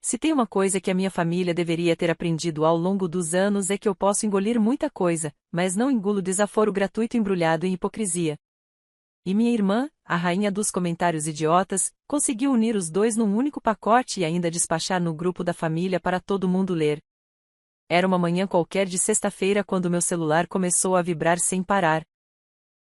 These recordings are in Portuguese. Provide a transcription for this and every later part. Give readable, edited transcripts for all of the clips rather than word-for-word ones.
Se tem uma coisa que a minha família deveria ter aprendido ao longo dos anos é que eu posso engolir muita coisa, mas não engulo desaforo gratuito embrulhado em hipocrisia. E minha irmã, a rainha dos comentários idiotas, conseguiu unir os dois num único pacote e ainda despachar no grupo da família para todo mundo ler. Era uma manhã qualquer de sexta-feira quando meu celular começou a vibrar sem parar.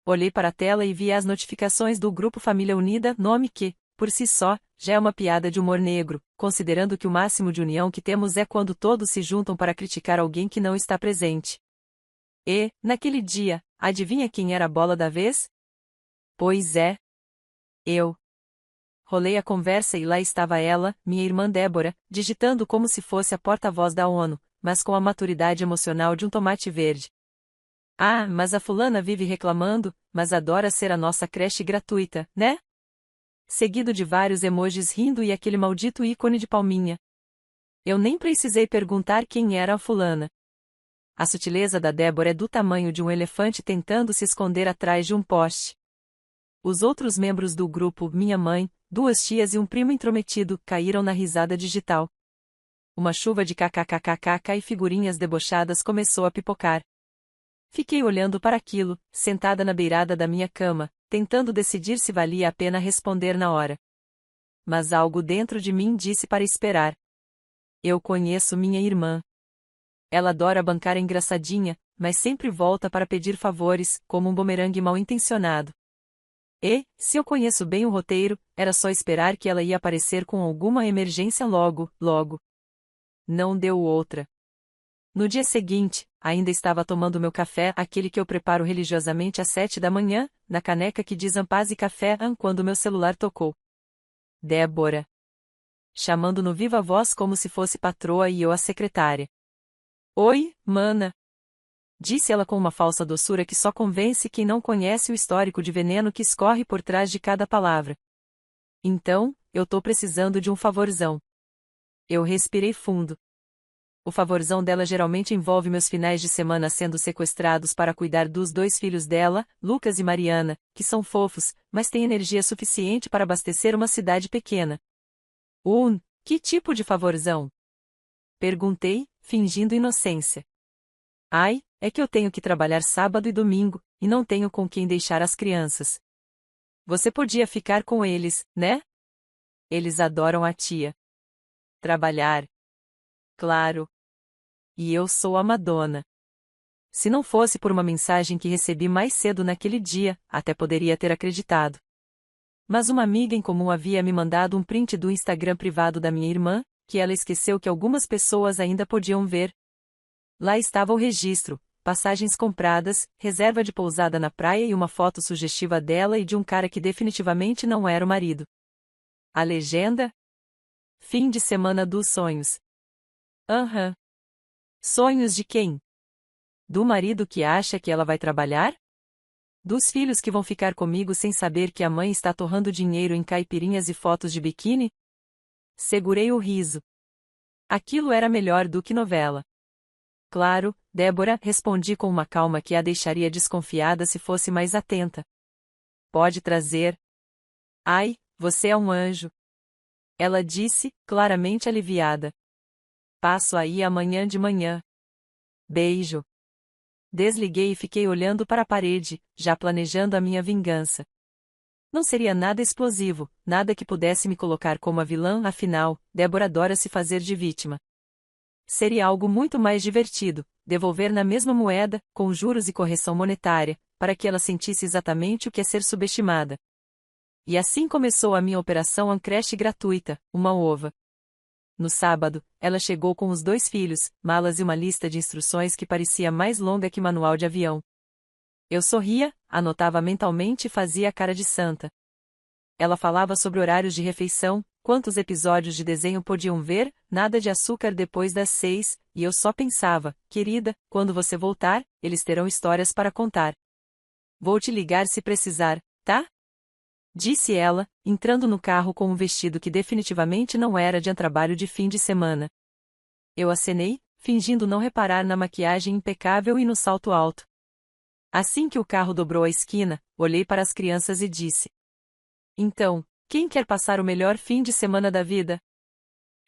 Olhei para a tela e vi as notificações do grupo Família Unida, nome que, por si só, já é uma piada de humor negro, considerando que o máximo de união que temos é quando todos se juntam para criticar alguém que não está presente. E, naquele dia, adivinha quem era a bola da vez? Pois é. Eu. Rolei a conversa e lá estava ela, minha irmã Débora, digitando como se fosse a porta-voz da ONU, mas com a maturidade emocional de um tomate verde. Ah, mas a fulana vive reclamando, mas adora ser a nossa creche gratuita, né? Seguido de vários emojis rindo e aquele maldito ícone de palminha. Eu nem precisei perguntar quem era a fulana. A sutileza da Débora é do tamanho de um elefante tentando se esconder atrás de um poste. Os outros membros do grupo, minha mãe, duas tias e um primo intrometido, caíram na risada digital. Uma chuva de kkkk e figurinhas debochadas começou a pipocar. Fiquei olhando para aquilo, sentada na beirada da minha cama, tentando decidir se valia a pena responder na hora. Mas algo dentro de mim disse para esperar. Eu conheço minha irmã. Ela adora bancar a engraçadinha, mas sempre volta para pedir favores, como um bumerangue mal-intencionado. E, se eu conheço bem o roteiro, era só esperar que ela ia aparecer com alguma emergência logo, logo. Não deu outra. No dia seguinte, ainda estava tomando meu café, aquele que eu preparo religiosamente às 7 da manhã, na caneca que diz Ampaz e Café, quando meu celular tocou. Débora. Chamando no viva voz como se fosse patroa e eu a secretária. Oi, mana. Disse ela com uma falsa doçura que só convence quem não conhece o histórico de veneno que escorre por trás de cada palavra. Então, eu tô precisando de um favorzão. Eu respirei fundo. O favorzão dela geralmente envolve meus finais de semana sendo sequestrados para cuidar dos dois filhos dela, Lucas e Mariana, que são fofos, mas têm energia suficiente para abastecer uma cidade pequena. Que tipo de favorzão? Perguntei, fingindo inocência. Ai, é que eu tenho que trabalhar sábado e domingo, e não tenho com quem deixar as crianças. Você podia ficar com eles, né? Eles adoram a tia. Trabalhar. Claro. E eu sou a Madonna. Se não fosse por uma mensagem que recebi mais cedo naquele dia, até poderia ter acreditado. Mas uma amiga em comum havia me mandado um print do Instagram privado da minha irmã, que ela esqueceu que algumas pessoas ainda podiam ver. Lá estava o registro, passagens compradas, reserva de pousada na praia e uma foto sugestiva dela e de um cara que definitivamente não era o marido. A legenda? Fim de semana dos sonhos. Aham. Sonhos de quem? Do marido que acha que ela vai trabalhar? Dos filhos que vão ficar comigo sem saber que a mãe está torrando dinheiro em caipirinhas e fotos de biquíni? Segurei o riso. Aquilo era melhor do que novela. Claro, Débora, respondi com uma calma que a deixaria desconfiada se fosse mais atenta. Pode trazer. Ai, você é um anjo. Ela disse, claramente aliviada. Passo aí amanhã de manhã. Beijo. Desliguei e fiquei olhando para a parede, já planejando a minha vingança. Não seria nada explosivo, nada que pudesse me colocar como a vilã, afinal, Débora adora se fazer de vítima. Seria algo muito mais divertido, devolver na mesma moeda, com juros e correção monetária, para que ela sentisse exatamente o que é ser subestimada. E assim começou a minha operação creche gratuita, uma ova. No sábado, ela chegou com os dois filhos, malas e uma lista de instruções que parecia mais longa que manual de avião. Eu sorria, anotava mentalmente e fazia a cara de santa. Ela falava sobre horários de refeição, quantos episódios de desenho podiam ver, nada de açúcar depois das 6, e eu só pensava, querida, quando você voltar, eles terão histórias para contar. Vou te ligar se precisar, tá? Disse ela, entrando no carro com um vestido que definitivamente não era de trabalho de fim de semana. Eu acenei, fingindo não reparar na maquiagem impecável e no salto alto. Assim que o carro dobrou a esquina, olhei para as crianças e disse: Então, quem quer passar o melhor fim de semana da vida?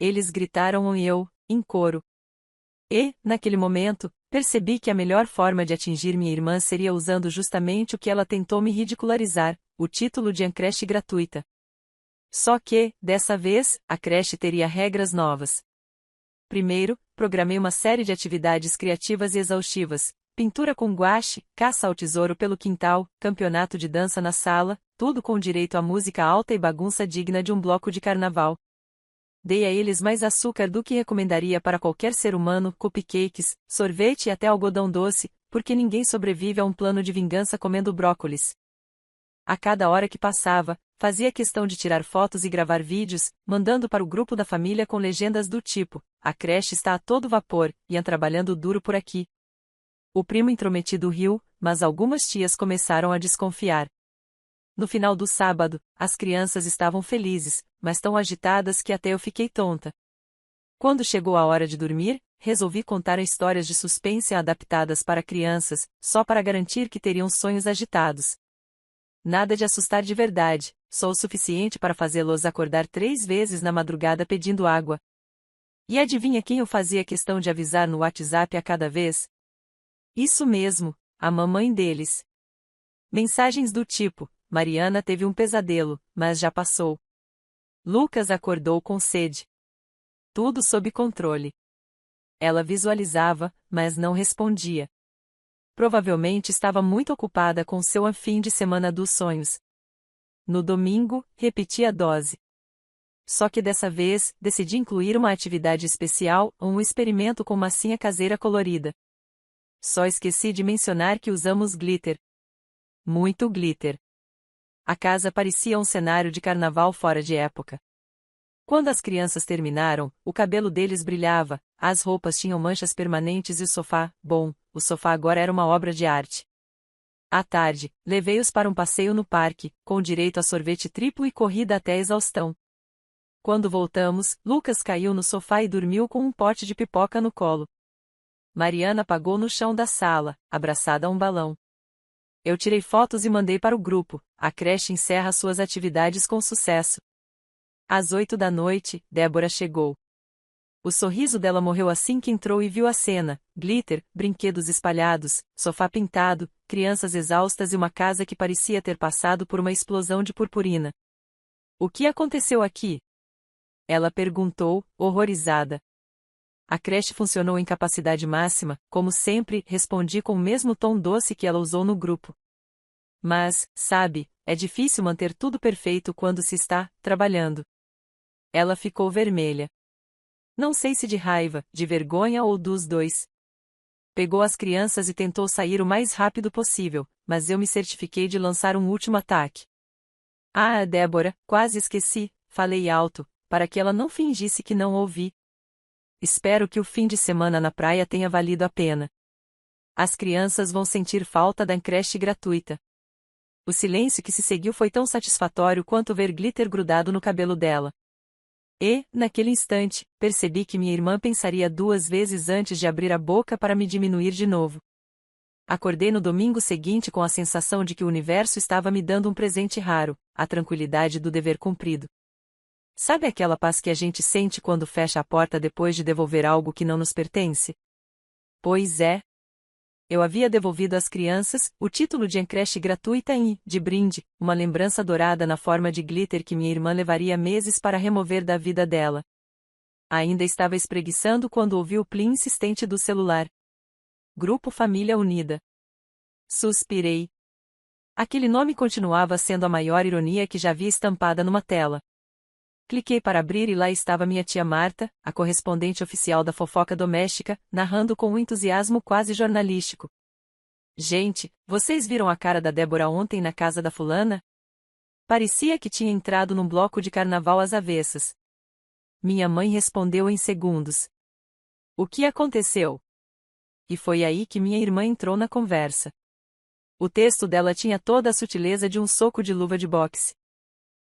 Eles gritaram e eu, em coro. E, naquele momento, percebi que a melhor forma de atingir minha irmã seria usando justamente o que ela tentou me ridicularizar, o título de creche gratuita. Só que, dessa vez, a creche teria regras novas. Primeiro, programei uma série de atividades criativas e exaustivas: pintura com guache, caça ao tesouro pelo quintal, campeonato de dança na sala, tudo com direito a música alta e bagunça digna de um bloco de carnaval. Dei a eles mais açúcar do que recomendaria para qualquer ser humano, cupcakes, sorvete e até algodão doce, porque ninguém sobrevive a um plano de vingança comendo brócolis. A cada hora que passava, fazia questão de tirar fotos e gravar vídeos, mandando para o grupo da família com legendas do tipo: a creche está a todo vapor, Ian trabalhando duro por aqui. O primo intrometido riu, mas algumas tias começaram a desconfiar. No final do sábado, as crianças estavam felizes, mas tão agitadas que até eu fiquei tonta. Quando chegou a hora de dormir, resolvi contar histórias de suspense adaptadas para crianças, só para garantir que teriam sonhos agitados. Nada de assustar de verdade, só o suficiente para fazê-los acordar 3 vezes na madrugada pedindo água. E adivinha quem eu fazia questão de avisar no WhatsApp a cada vez? Isso mesmo, a mamãe deles. Mensagens do tipo: Mariana teve um pesadelo, mas já passou. Lucas acordou com sede. Tudo sob controle. Ela visualizava, mas não respondia. Provavelmente estava muito ocupada com seu fim de semana dos sonhos. No domingo, repeti a dose. Só que dessa vez, decidi incluir uma atividade especial, um experimento com massinha caseira colorida. Só esqueci de mencionar que usamos glitter. Muito glitter. A casa parecia um cenário de carnaval fora de época. Quando as crianças terminaram, o cabelo deles brilhava, as roupas tinham manchas permanentes e o sofá, bom, o sofá agora era uma obra de arte. À tarde, levei-os para um passeio no parque, com direito a sorvete triplo e corrida até a exaustão. Quando voltamos, Lucas caiu no sofá e dormiu com um pote de pipoca no colo. Mariana pagou no chão da sala, abraçada a um balão. Eu tirei fotos e mandei para o grupo: a creche encerra suas atividades com sucesso. Às 8 da noite, Débora chegou. O sorriso dela morreu assim que entrou e viu a cena: glitter, brinquedos espalhados, sofá pintado, crianças exaustas e uma casa que parecia ter passado por uma explosão de purpurina. O que aconteceu aqui? Ela perguntou, horrorizada. A creche funcionou em capacidade máxima, como sempre, respondi com o mesmo tom doce que ela usou no grupo. Mas, sabe, é difícil manter tudo perfeito quando se está trabalhando. Ela ficou vermelha. Não sei se de raiva, de vergonha ou dos dois. Pegou as crianças e tentou sair o mais rápido possível, mas eu me certifiquei de lançar um último ataque. Ah, Débora, quase esqueci, falei alto, para que ela não fingisse que não ouvi. Espero que o fim de semana na praia tenha valido a pena. As crianças vão sentir falta da creche gratuita. O silêncio que se seguiu foi tão satisfatório quanto ver glitter grudado no cabelo dela. E, naquele instante, percebi que minha irmã pensaria 2 vezes antes de abrir a boca para me diminuir de novo. Acordei no domingo seguinte com a sensação de que o universo estava me dando um presente raro: a tranquilidade do dever cumprido. Sabe aquela paz que a gente sente quando fecha a porta depois de devolver algo que não nos pertence? Pois é. Eu havia devolvido às crianças o título de creche gratuita e, de brinde, uma lembrança dourada na forma de glitter que minha irmã levaria meses para remover da vida dela. Ainda estava espreguiçando quando ouvi o plim insistente do celular. Grupo Família Unida. Suspirei. Aquele nome continuava sendo a maior ironia que já vi estampada numa tela. Cliquei para abrir e lá estava minha tia Marta, a correspondente oficial da fofoca doméstica, narrando com um entusiasmo quase jornalístico. Gente, vocês viram a cara da Débora ontem na casa da fulana? Parecia que tinha entrado num bloco de carnaval às avessas. Minha mãe respondeu em segundos. O que aconteceu? E foi aí que minha irmã entrou na conversa. O texto dela tinha toda a sutileza de um soco de luva de boxe.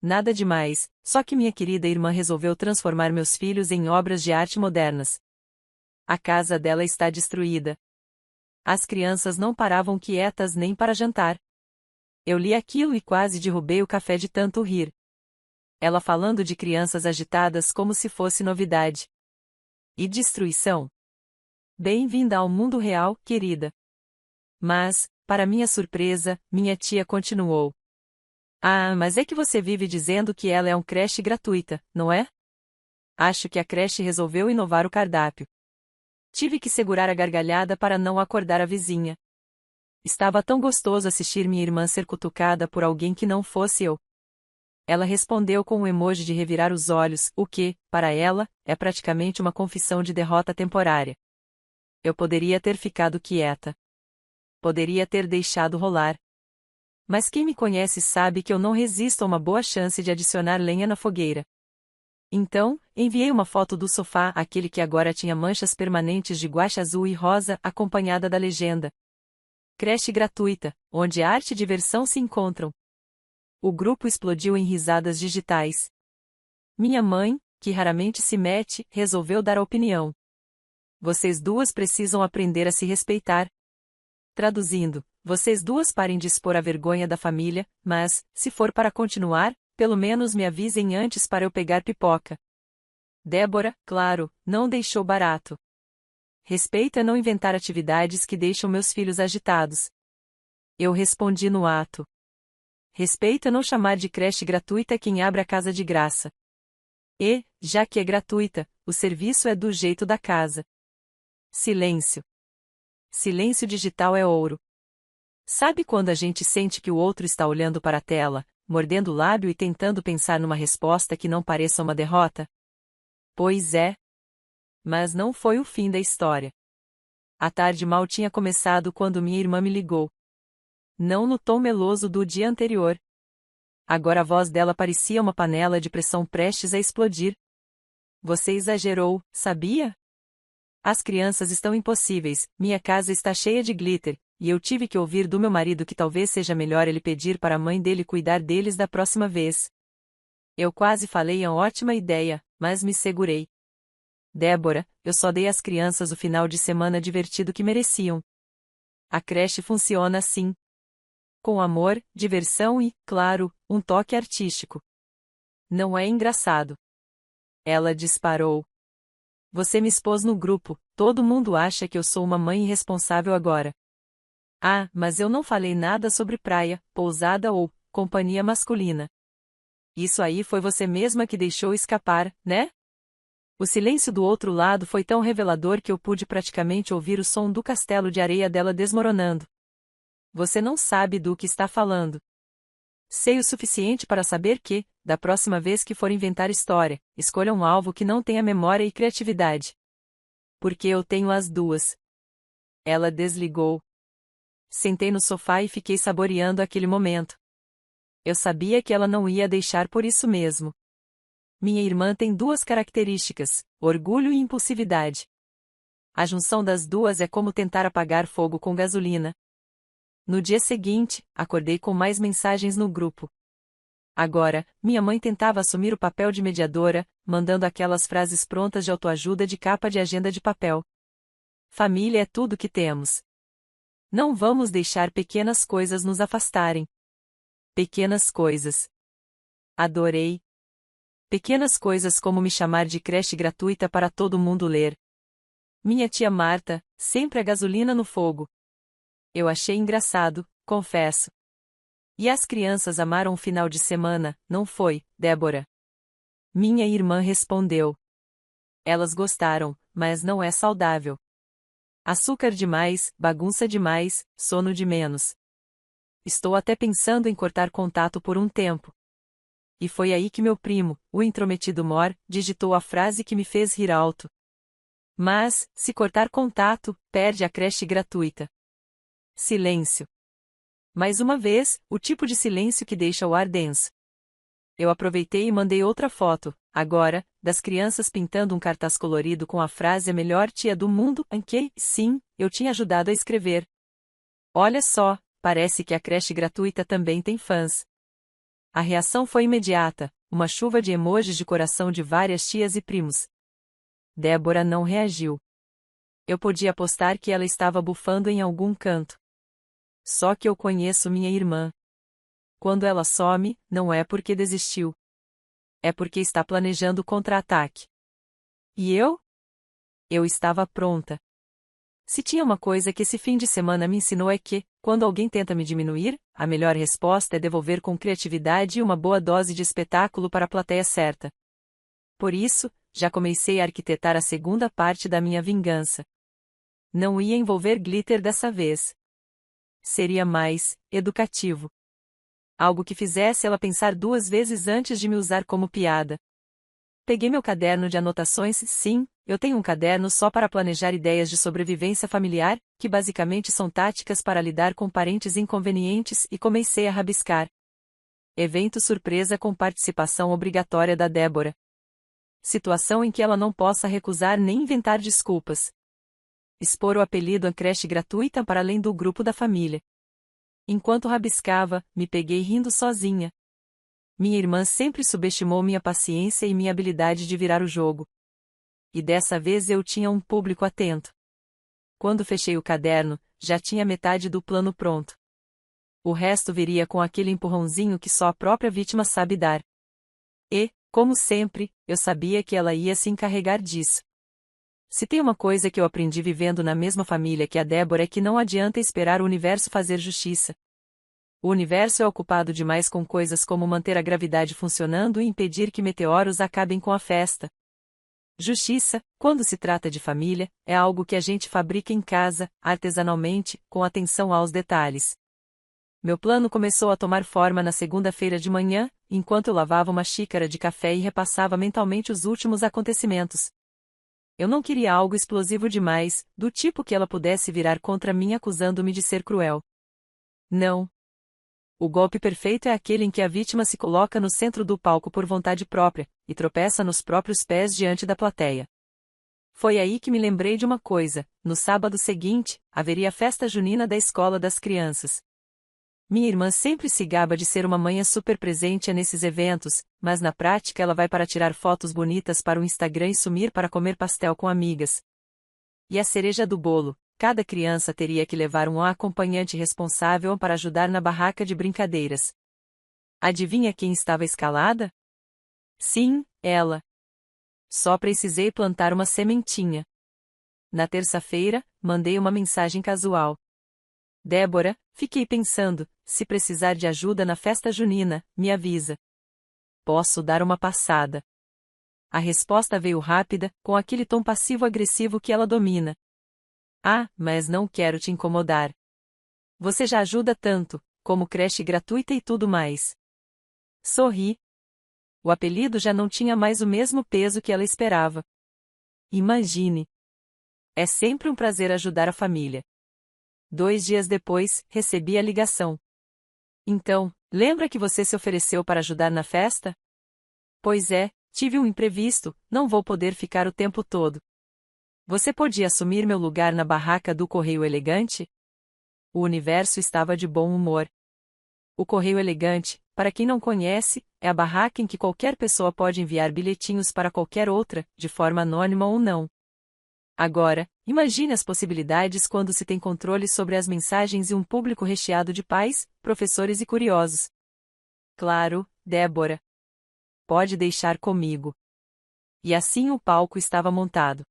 Nada demais, só que minha querida irmã resolveu transformar meus filhos em obras de arte modernas. A casa dela está destruída. As crianças não paravam quietas nem para jantar. Eu li aquilo e quase derrubei o café de tanto rir. Ela falando de crianças agitadas como se fosse novidade. E destruição? Bem-vinda ao mundo real, querida. Mas, para minha surpresa, minha tia continuou. Ah, mas é que você vive dizendo que ela é um creche gratuita, não é? Acho que a creche resolveu inovar o cardápio. Tive que segurar a gargalhada para não acordar a vizinha. Estava tão gostoso assistir minha irmã ser cutucada por alguém que não fosse eu. Ela respondeu com um emoji de revirar os olhos, o que, para ela, é praticamente uma confissão de derrota temporária. Eu poderia ter ficado quieta. Poderia ter deixado rolar. Mas quem me conhece sabe que eu não resisto a uma boa chance de adicionar lenha na fogueira. Então, enviei uma foto do sofá, aquele que agora tinha manchas permanentes de guache azul e rosa, acompanhada da legenda: creche gratuita, onde arte e diversão se encontram. O grupo explodiu em risadas digitais. Minha mãe, que raramente se mete, resolveu dar a opinião. Vocês duas precisam aprender a se respeitar. Traduzindo, vocês duas parem de expor a vergonha da família, mas, se for para continuar, pelo menos me avisem antes para eu pegar pipoca. Débora, claro, não deixou barato. Respeito é não inventar atividades que deixam meus filhos agitados. Eu respondi no ato. Respeito é não chamar de creche gratuita quem abre a casa de graça. E, já que é gratuita, o serviço é do jeito da casa. Silêncio. Silêncio digital é ouro. Sabe quando a gente sente que o outro está olhando para a tela, mordendo o lábio e tentando pensar numa resposta que não pareça uma derrota? Pois é. Mas não foi o fim da história. A tarde mal tinha começado quando minha irmã me ligou. Não no tom meloso do dia anterior. Agora a voz dela parecia uma panela de pressão prestes a explodir. Você exagerou, sabia? As crianças estão impossíveis, minha casa está cheia de glitter, e eu tive que ouvir do meu marido que talvez seja melhor ele pedir para a mãe dele cuidar deles da próxima vez. Eu quase falei uma ótima ideia, mas me segurei. Débora, eu só dei às crianças o final de semana divertido que mereciam. A creche funciona assim. Com amor, diversão e, claro, um toque artístico. Não é engraçado? Ela disparou. Você me expôs no grupo, todo mundo acha que eu sou uma mãe irresponsável agora. Ah, mas eu não falei nada sobre praia, pousada ou companhia masculina. Isso aí foi você mesma que deixou escapar, né? O silêncio do outro lado foi tão revelador que eu pude praticamente ouvir o som do castelo de areia dela desmoronando. Você não sabe do que está falando. Sei o suficiente para saber que, da próxima vez que for inventar história, escolha um alvo que não tenha memória e criatividade. Porque eu tenho as duas. Ela desligou. Sentei no sofá e fiquei saboreando aquele momento. Eu sabia que ela não ia deixar por isso mesmo. Minha irmã tem duas características: orgulho e impulsividade. A junção das duas é como tentar apagar fogo com gasolina. No dia seguinte, acordei com mais mensagens no grupo. Agora, minha mãe tentava assumir o papel de mediadora, mandando aquelas frases prontas de autoajuda de capa de agenda de papel. Família é tudo que temos. Não vamos deixar pequenas coisas nos afastarem. Pequenas coisas. Adorei. Pequenas coisas como me chamar de creche gratuita para todo mundo ler. Minha tia Marta, sempre a gasolina no fogo. Eu achei engraçado, confesso. E as crianças amaram o final de semana, não foi, Débora? Minha irmã respondeu. Elas gostaram, mas não é saudável. Açúcar demais, bagunça demais, sono de menos. Estou até pensando em cortar contato por um tempo. E foi aí que meu primo, o intrometido Mor, digitou a frase que me fez rir alto. Mas, se cortar contato, perde a creche gratuita. Silêncio. Mais uma vez, o tipo de silêncio que deixa o ar denso. Eu aproveitei e mandei outra foto, agora, das crianças pintando um cartaz colorido com a frase "A melhor tia do mundo", em que, sim, eu tinha ajudado a escrever. Olha só, parece que a creche gratuita também tem fãs. A reação foi imediata, uma chuva de emojis de coração de várias tias e primos. Débora não reagiu. Eu podia apostar que ela estava bufando em algum canto. Só que eu conheço minha irmã. Quando ela some, não é porque desistiu. É porque está planejando contra-ataque. E eu? Eu estava pronta. Se tinha uma coisa que esse fim de semana me ensinou é que, quando alguém tenta me diminuir, a melhor resposta é devolver com criatividade e uma boa dose de espetáculo para a plateia certa. Por isso, já comecei a arquitetar a segunda parte da minha vingança. Não ia envolver glitter dessa vez. Seria mais educativo. Algo que fizesse ela pensar duas vezes antes de me usar como piada. Peguei meu caderno de anotações, sim, eu tenho um caderno só para planejar ideias de sobrevivência familiar, que basicamente são táticas para lidar com parentes inconvenientes, e comecei a rabiscar. Evento surpresa com participação obrigatória da Débora. Situação em que ela não possa recusar nem inventar desculpas. Expor o apelido a creche gratuita para além do grupo da família. Enquanto rabiscava, me peguei rindo sozinha. Minha irmã sempre subestimou minha paciência e minha habilidade de virar o jogo. E dessa vez eu tinha um público atento. Quando fechei o caderno, já tinha metade do plano pronto. O resto viria com aquele empurrãozinho que só a própria vítima sabe dar. E, como sempre, eu sabia que ela ia se encarregar disso. Se tem uma coisa que eu aprendi vivendo na mesma família que a Débora é que não adianta esperar o universo fazer justiça. O universo é ocupado demais com coisas como manter a gravidade funcionando e impedir que meteoros acabem com a festa. Justiça, quando se trata de família, é algo que a gente fabrica em casa, artesanalmente, com atenção aos detalhes. Meu plano começou a tomar forma na segunda-feira de manhã, enquanto eu lavava uma xícara de café e repassava mentalmente os últimos acontecimentos. Eu não queria algo explosivo demais, do tipo que ela pudesse virar contra mim acusando-me de ser cruel. Não. O golpe perfeito é aquele em que a vítima se coloca no centro do palco por vontade própria, e tropeça nos próprios pés diante da plateia. Foi aí que me lembrei de uma coisa: no sábado seguinte, haveria a festa junina da escola das crianças. Minha irmã sempre se gaba de ser uma mãe super presente nesses eventos, mas na prática ela vai para tirar fotos bonitas para o Instagram e sumir para comer pastel com amigas. E a cereja do bolo: cada criança teria que levar um acompanhante responsável para ajudar na barraca de brincadeiras. Adivinha quem estava escalada? Sim, ela. Só precisei plantar uma sementinha. Na terça-feira, mandei uma mensagem casual. Débora, fiquei pensando, se precisar de ajuda na festa junina, me avisa. Posso dar uma passada. A resposta veio rápida, com aquele tom passivo-agressivo que ela domina. Ah, mas não quero te incomodar. Você já ajuda tanto, como creche gratuita e tudo mais. Sorri. O apelido já não tinha mais o mesmo peso que ela esperava. Imagine. É sempre um prazer ajudar a família. 2 dias depois, recebi a ligação. Então, lembra que você se ofereceu para ajudar na festa? Pois é, tive um imprevisto, não vou poder ficar o tempo todo. Você podia assumir meu lugar na barraca do Correio Elegante? O universo estava de bom humor. O Correio Elegante, para quem não conhece, é a barraca em que qualquer pessoa pode enviar bilhetinhos para qualquer outra, de forma anônima ou não. Agora, imagine as possibilidades quando se tem controle sobre as mensagens e um público recheado de pais, professores e curiosos. Claro, Débora. Pode deixar comigo. E assim o palco estava montado.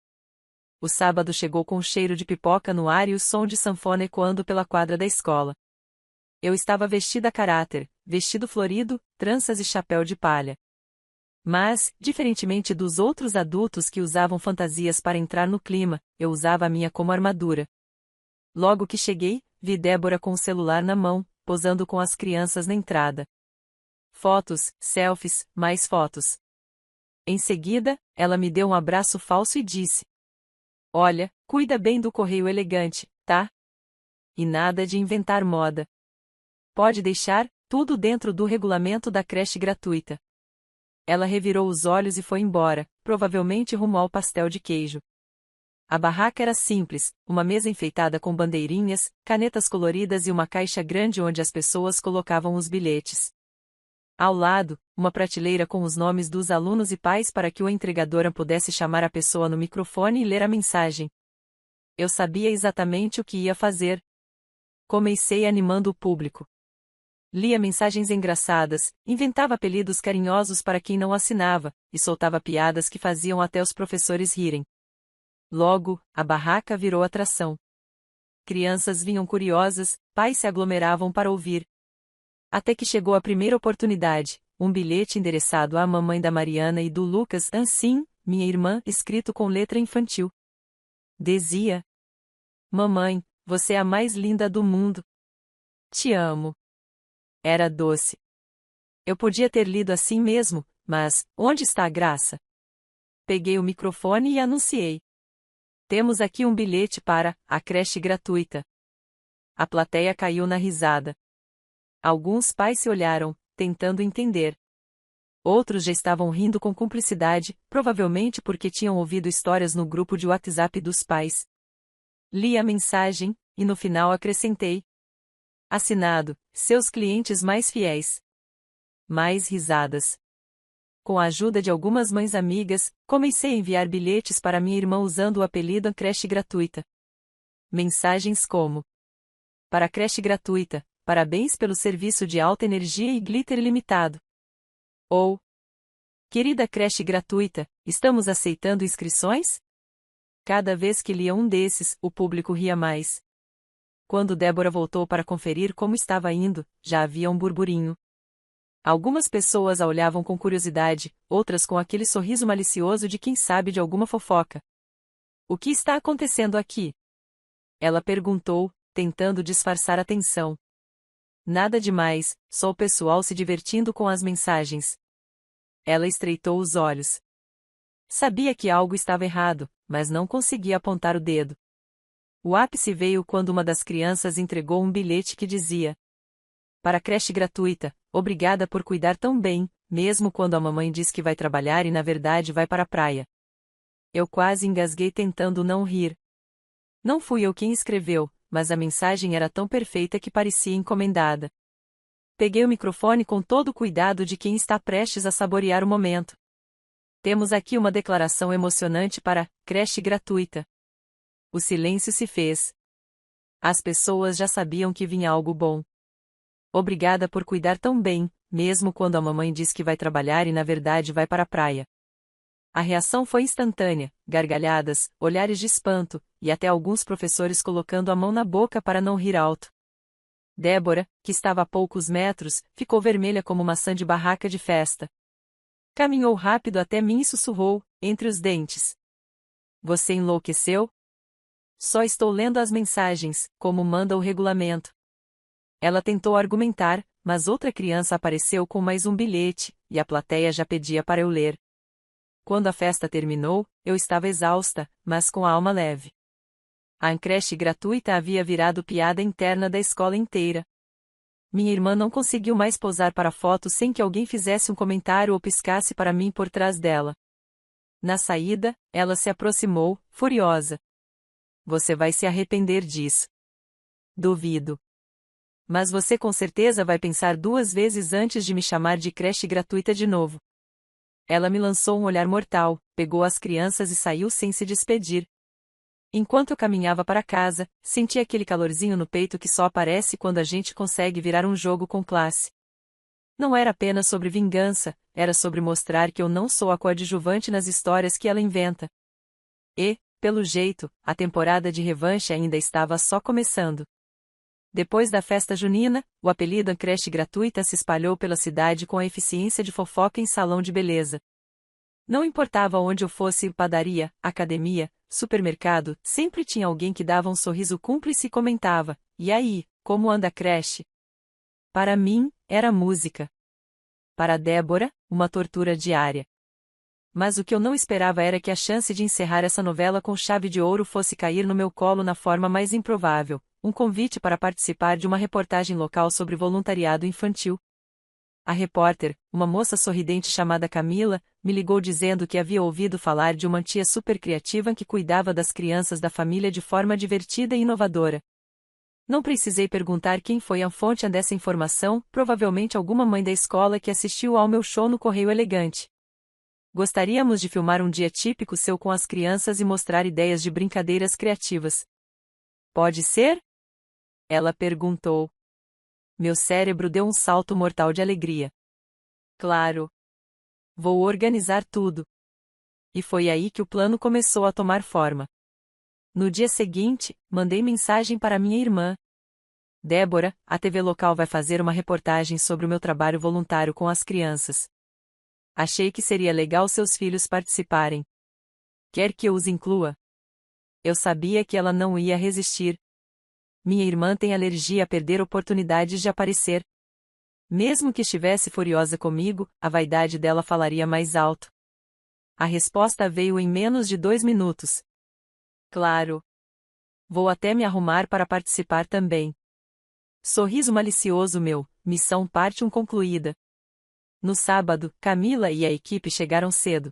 O sábado chegou com o cheiro de pipoca no ar e o som de sanfona ecoando pela quadra da escola. Eu estava vestida a caráter, vestido florido, tranças e chapéu de palha. Mas, diferentemente dos outros adultos que usavam fantasias para entrar no clima, eu usava a minha como armadura. Logo que cheguei, vi Débora com o celular na mão, posando com as crianças na entrada. Fotos, selfies, mais fotos. Em seguida, ela me deu um abraço falso e disse: Olha, cuida bem do Correio Elegante, tá? E nada de inventar moda. Pode deixar, tudo dentro do regulamento da creche gratuita. Ela revirou os olhos e foi embora, provavelmente rumo ao pastel de queijo. A barraca era simples, uma mesa enfeitada com bandeirinhas, canetas coloridas e uma caixa grande onde as pessoas colocavam os bilhetes. Ao lado, uma prateleira com os nomes dos alunos e pais para que o entregador pudesse chamar a pessoa no microfone e ler a mensagem. Eu sabia exatamente o que ia fazer. Comecei animando o público. Lia mensagens engraçadas, inventava apelidos carinhosos para quem não assinava, e soltava piadas que faziam até os professores rirem. Logo, a barraca virou atração. Crianças vinham curiosas, pais se aglomeravam para ouvir. Até que chegou a primeira oportunidade, um bilhete endereçado à mamãe da Mariana e do Lucas Ansim, minha irmã, escrito com letra infantil. Dizia: Mamãe, você é a mais linda do mundo. Te amo. Era doce. Eu podia ter lido assim mesmo, mas, onde está a graça? Peguei o microfone e anunciei. Temos aqui um bilhete para a creche gratuita. A plateia caiu na risada. Alguns pais se olharam, tentando entender. Outros já estavam rindo com cumplicidade, provavelmente porque tinham ouvido histórias no grupo de WhatsApp dos pais. Li a mensagem, e no final acrescentei: assinado, seus clientes mais fiéis. Mais risadas. Com a ajuda de algumas mães amigas, comecei a enviar bilhetes para minha irmã usando o apelido creche gratuita. Mensagens como: para a creche gratuita, parabéns pelo serviço de alta energia e glitter ilimitado. Ou: querida creche gratuita, estamos aceitando inscrições? Cada vez que lia um desses, o público ria mais. Quando Débora voltou para conferir como estava indo, já havia um burburinho. Algumas pessoas a olhavam com curiosidade, outras com aquele sorriso malicioso de quem sabe de alguma fofoca. O que está acontecendo aqui? Ela perguntou, tentando disfarçar a tensão. Nada demais, só o pessoal se divertindo com as mensagens. Ela estreitou os olhos. Sabia que algo estava errado, mas não conseguia apontar o dedo. O ápice veio quando uma das crianças entregou um bilhete que dizia: para a creche gratuita, obrigada por cuidar tão bem, mesmo quando a mamãe diz que vai trabalhar e na verdade vai para a praia. Eu quase engasguei tentando não rir. Não fui eu quem escreveu, mas a mensagem era tão perfeita que parecia encomendada. Peguei o microfone com todo o cuidado de quem está prestes a saborear o momento. Temos aqui uma declaração emocionante para creche gratuita. O silêncio se fez. As pessoas já sabiam que vinha algo bom. Obrigada por cuidar tão bem, mesmo quando a mamãe diz que vai trabalhar e na verdade vai para a praia. A reação foi instantânea, gargalhadas, olhares de espanto, e até alguns professores colocando a mão na boca para não rir alto. Débora, que estava a poucos metros, ficou vermelha como maçã de barraca de festa. Caminhou rápido até mim e sussurrou, entre os dentes: você enlouqueceu? Só estou lendo as mensagens, como manda o regulamento. Ela tentou argumentar, mas outra criança apareceu com mais um bilhete, e a plateia já pedia para eu ler. Quando a festa terminou, eu estava exausta, mas com a alma leve. A creche gratuita havia virado piada interna da escola inteira. Minha irmã não conseguiu mais posar para foto sem que alguém fizesse um comentário ou piscasse para mim por trás dela. Na saída, ela se aproximou, furiosa. Você vai se arrepender disso. Duvido. Mas você com certeza vai pensar 2 vezes antes de me chamar de creche gratuita de novo. Ela me lançou um olhar mortal, pegou as crianças e saiu sem se despedir. Enquanto eu caminhava para casa, senti aquele calorzinho no peito que só aparece quando a gente consegue virar um jogo com classe. Não era apenas sobre vingança, era sobre mostrar que eu não sou a coadjuvante nas histórias que ela inventa. E, pelo jeito, a temporada de revanche ainda estava só começando. Depois da festa junina, o apelido creche gratuita se espalhou pela cidade com a eficiência de fofoca em salão de beleza. Não importava onde eu fosse, padaria, academia, supermercado, sempre tinha alguém que dava um sorriso cúmplice e comentava: e aí, como anda a creche? Para mim, era música. Para Débora, uma tortura diária. Mas o que eu não esperava era que a chance de encerrar essa novela com chave de ouro fosse cair no meu colo na forma mais improvável, um convite para participar de uma reportagem local sobre voluntariado infantil. A repórter, uma moça sorridente chamada Camila, me ligou dizendo que havia ouvido falar de uma tia super criativa que cuidava das crianças da família de forma divertida e inovadora. Não precisei perguntar quem foi a fonte dessa informação, provavelmente alguma mãe da escola que assistiu ao meu show no Correio Elegante. Gostaríamos de filmar um dia típico seu com as crianças e mostrar ideias de brincadeiras criativas. Pode ser? Ela perguntou. Meu cérebro deu um salto mortal de alegria. Claro! Vou organizar tudo. E foi aí que o plano começou a tomar forma. No dia seguinte, mandei mensagem para minha irmã. Débora, a TV local vai fazer uma reportagem sobre o meu trabalho voluntário com as crianças. Achei que seria legal seus filhos participarem. Quer que eu os inclua? Eu sabia que ela não ia resistir. Minha irmã tem alergia a perder oportunidades de aparecer. Mesmo que estivesse furiosa comigo, a vaidade dela falaria mais alto. A resposta veio em menos de 2 minutos. Claro! Vou até me arrumar para participar também. Sorriso malicioso meu, missão parte 1 concluída. No sábado, Camila e a equipe chegaram cedo.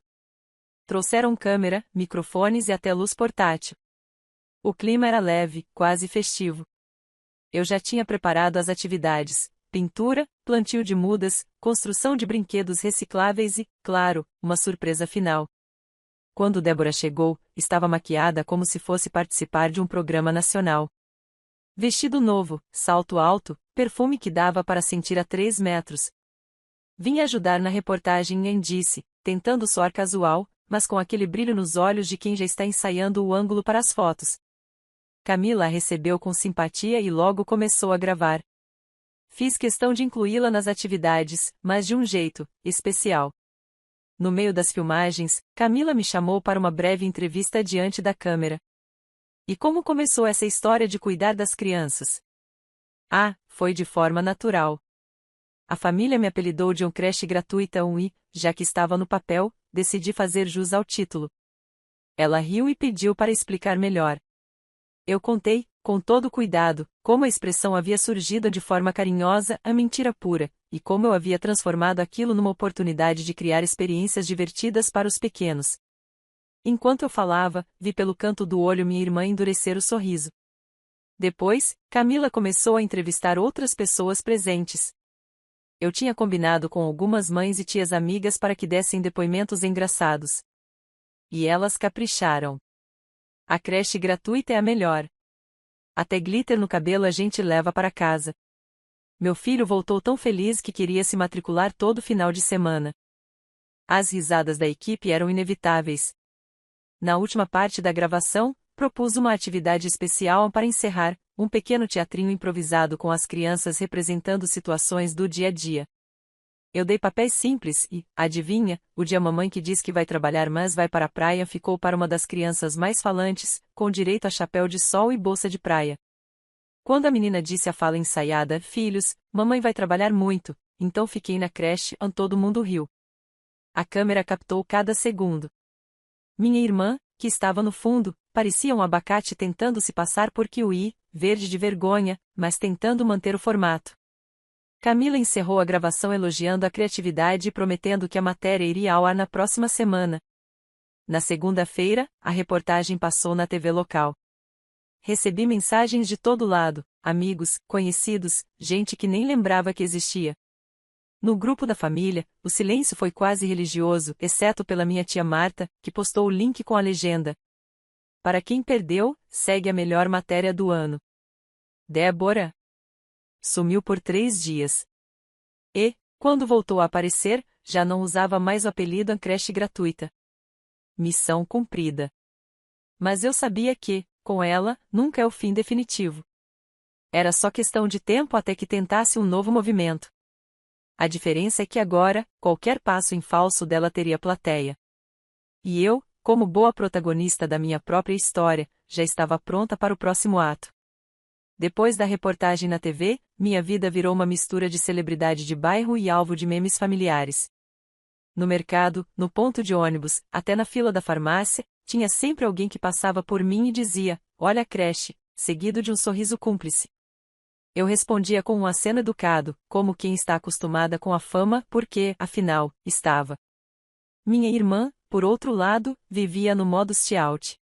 Trouxeram câmera, microfones e até luz portátil. O clima era leve, quase festivo. Eu já tinha preparado as atividades: pintura, plantio de mudas, construção de brinquedos recicláveis e, claro, uma surpresa final. Quando Débora chegou, estava maquiada como se fosse participar de um programa nacional. Vestido novo, salto alto, perfume que dava para sentir a 3 metros. Vim ajudar na reportagem em disse, tentando soar casual, mas com aquele brilho nos olhos de quem já está ensaiando o ângulo para as fotos. Camila a recebeu com simpatia e logo começou a gravar. Fiz questão de incluí-la nas atividades, mas de um jeito especial. No meio das filmagens, Camila me chamou para uma breve entrevista diante da câmera. E como começou essa história de cuidar das crianças? Ah, foi de forma natural. A família me apelidou de um creche gratuita e, já que estava no papel, decidi fazer jus ao título. Ela riu e pediu para explicar melhor. Eu contei, com todo cuidado, como a expressão havia surgido de forma carinhosa, a mentira pura, e como eu havia transformado aquilo numa oportunidade de criar experiências divertidas para os pequenos. Enquanto eu falava, vi pelo canto do olho minha irmã endurecer o sorriso. Depois, Camila começou a entrevistar outras pessoas presentes. Eu tinha combinado com algumas mães e tias amigas para que dessem depoimentos engraçados. E elas capricharam. A creche gratuita é a melhor. Até glitter no cabelo a gente leva para casa. Meu filho voltou tão feliz que queria se matricular todo final de semana. As risadas da equipe eram inevitáveis. Na última parte da gravação, propus uma atividade especial para encerrar, um pequeno teatrinho improvisado com as crianças representando situações do dia a dia. Eu dei papéis simples e, adivinha, o dia mamãe que diz que vai trabalhar mas vai para a praia ficou para uma das crianças mais falantes, com direito a chapéu de sol e bolsa de praia. Quando a menina disse a fala ensaiada, filhos, mamãe vai trabalhar muito, então fiquei na creche, todo mundo riu. A câmera captou cada segundo. Minha irmã, que estava no fundo, parecia um abacate tentando se passar por kiwi, verde de vergonha, mas tentando manter o formato. Camila encerrou a gravação elogiando a criatividade e prometendo que a matéria iria ao ar na próxima semana. Na segunda-feira, a reportagem passou na TV local. Recebi mensagens de todo lado, amigos, conhecidos, gente que nem lembrava que existia. No grupo da família, o silêncio foi quase religioso, exceto pela minha tia Marta, que postou o link com a legenda. Para quem perdeu, segue a melhor matéria do ano. Débora sumiu por 3 dias. E, quando voltou a aparecer, já não usava mais o apelido a creche gratuita. Missão cumprida. Mas eu sabia que, com ela, nunca é o fim definitivo. Era só questão de tempo até que tentasse um novo movimento. A diferença é que agora, qualquer passo em falso dela teria plateia. E eu, como boa protagonista da minha própria história, já estava pronta para o próximo ato. Depois da reportagem na TV, minha vida virou uma mistura de celebridade de bairro e alvo de memes familiares. No mercado, no ponto de ônibus, até na fila da farmácia, tinha sempre alguém que passava por mim e dizia, olha a creche, seguido de um sorriso cúmplice. Eu respondia com um aceno educado, como quem está acostumada com a fama, porque, afinal, estava. Minha irmã, por outro lado, vivia no modo out.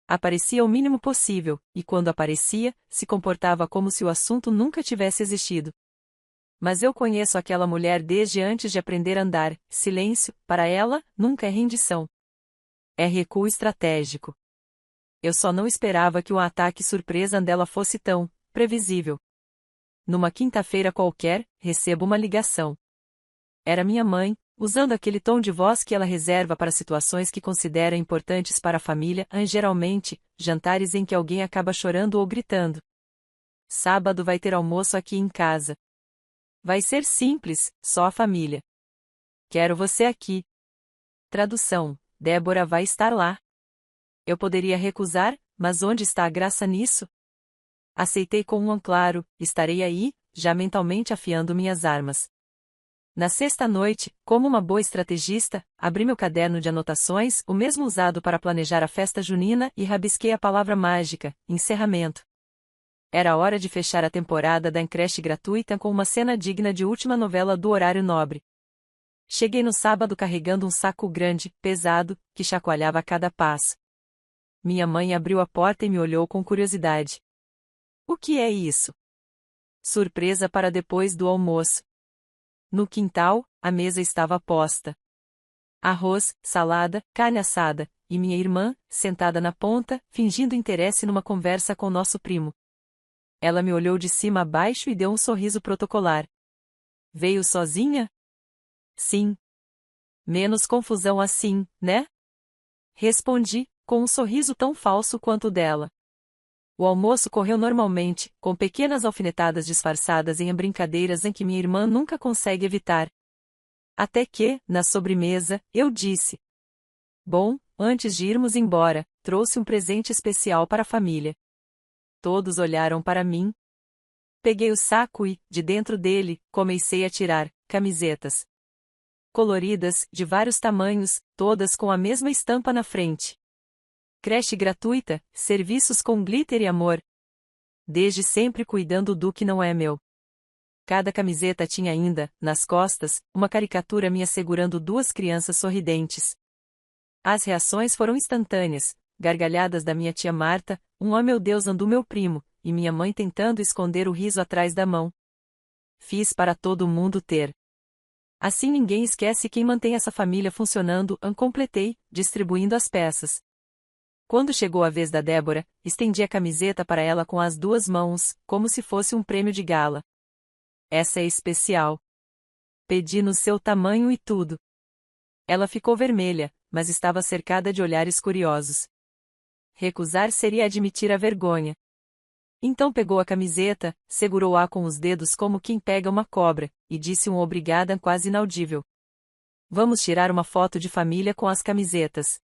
Aparecia o mínimo possível, e quando aparecia, se comportava como se o assunto nunca tivesse existido. Mas eu conheço aquela mulher desde antes de aprender a andar, silêncio, para ela, nunca é rendição. É recuo estratégico. Eu só não esperava que o ataque surpresa dela fosse tão previsível. Numa quinta-feira qualquer, recebo uma ligação. Era minha mãe, usando aquele tom de voz que ela reserva para situações que considera importantes para a família, geralmente, jantares em que alguém acaba chorando ou gritando. Sábado vai ter almoço aqui em casa. Vai ser simples, só a família. Quero você aqui. Tradução: Débora vai estar lá. Eu poderia recusar, mas onde está a graça nisso? Aceitei com um claro, estarei aí, já mentalmente afiando minhas armas. Na sexta noite, como uma boa estrategista, abri meu caderno de anotações, o mesmo usado para planejar a festa junina, e rabisquei a palavra mágica, encerramento. Era hora de fechar a temporada da creche gratuita com uma cena digna de última novela do horário nobre. Cheguei no sábado carregando um saco grande, pesado, que chacoalhava a cada passo. Minha mãe abriu a porta e me olhou com curiosidade. O que é isso? Surpresa para depois do almoço. No quintal, a mesa estava posta. Arroz, salada, carne assada, e minha irmã, sentada na ponta, fingindo interesse numa conversa com nosso primo. Ela me olhou de cima a baixo e deu um sorriso protocolar. Veio sozinha? Sim. Menos confusão assim, né? Respondi, com um sorriso tão falso quanto o dela. O almoço correu normalmente, com pequenas alfinetadas disfarçadas em brincadeiras em que minha irmã nunca consegue evitar. Até que, na sobremesa, eu disse: Bom, antes de irmos embora, trouxe um presente especial para a família. Todos olharam para mim. Peguei o saco e, de dentro dele, comecei a tirar camisetas. Coloridas, de vários tamanhos, todas com a mesma estampa na frente. Creche gratuita, serviços com glitter e amor. Desde sempre cuidando do que não é meu. Cada camiseta tinha ainda, nas costas, uma caricatura minha segurando duas crianças sorridentes. As reações foram instantâneas, gargalhadas da minha tia Marta, um "oh meu Deus" do meu primo, e minha mãe tentando esconder o riso atrás da mão. Fiz para todo mundo ter. Assim ninguém esquece quem mantém essa família funcionando, completei, distribuindo as peças. Quando chegou a vez da Débora, estendi a camiseta para ela com as duas mãos, como se fosse um prêmio de gala. Essa é especial. Pedi no seu tamanho e tudo. Ela ficou vermelha, mas estava cercada de olhares curiosos. Recusar seria admitir a vergonha. Então pegou a camiseta, segurou-a com os dedos como quem pega uma cobra, e disse um obrigada quase inaudível. Vamos tirar uma foto de família com as camisetas.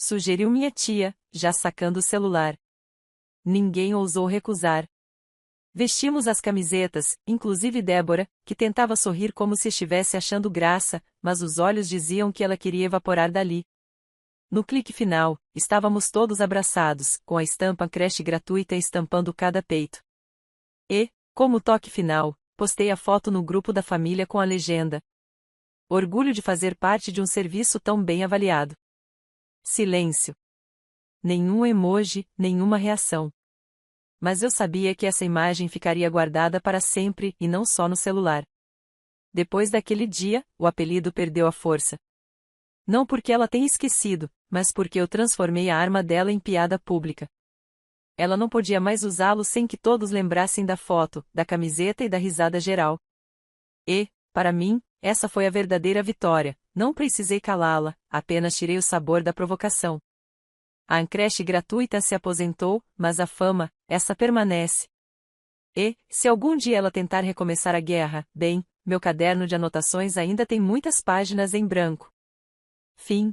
Sugeriu minha tia, já sacando o celular. Ninguém ousou recusar. Vestimos as camisetas, inclusive Débora, que tentava sorrir como se estivesse achando graça, mas os olhos diziam que ela queria evaporar dali. No clique final, estávamos todos abraçados, com a estampa creche gratuita estampando cada peito. E, como toque final, postei a foto no grupo da família com a legenda: Orgulho de fazer parte de um serviço tão bem avaliado. Silêncio. Nenhum emoji, nenhuma reação. Mas eu sabia que essa imagem ficaria guardada para sempre, e não só no celular. Depois daquele dia, o apelido perdeu a força. Não porque ela tenha esquecido, mas porque eu transformei a arma dela em piada pública. Ela não podia mais usá-lo sem que todos lembrassem da foto, da camiseta e da risada geral. E, para mim, essa foi a verdadeira vitória. Não precisei calá-la, apenas tirei o sabor da provocação. A creche gratuita se aposentou, mas a fama, essa permanece. E, se algum dia ela tentar recomeçar a guerra, bem, meu caderno de anotações ainda tem muitas páginas em branco. Fim.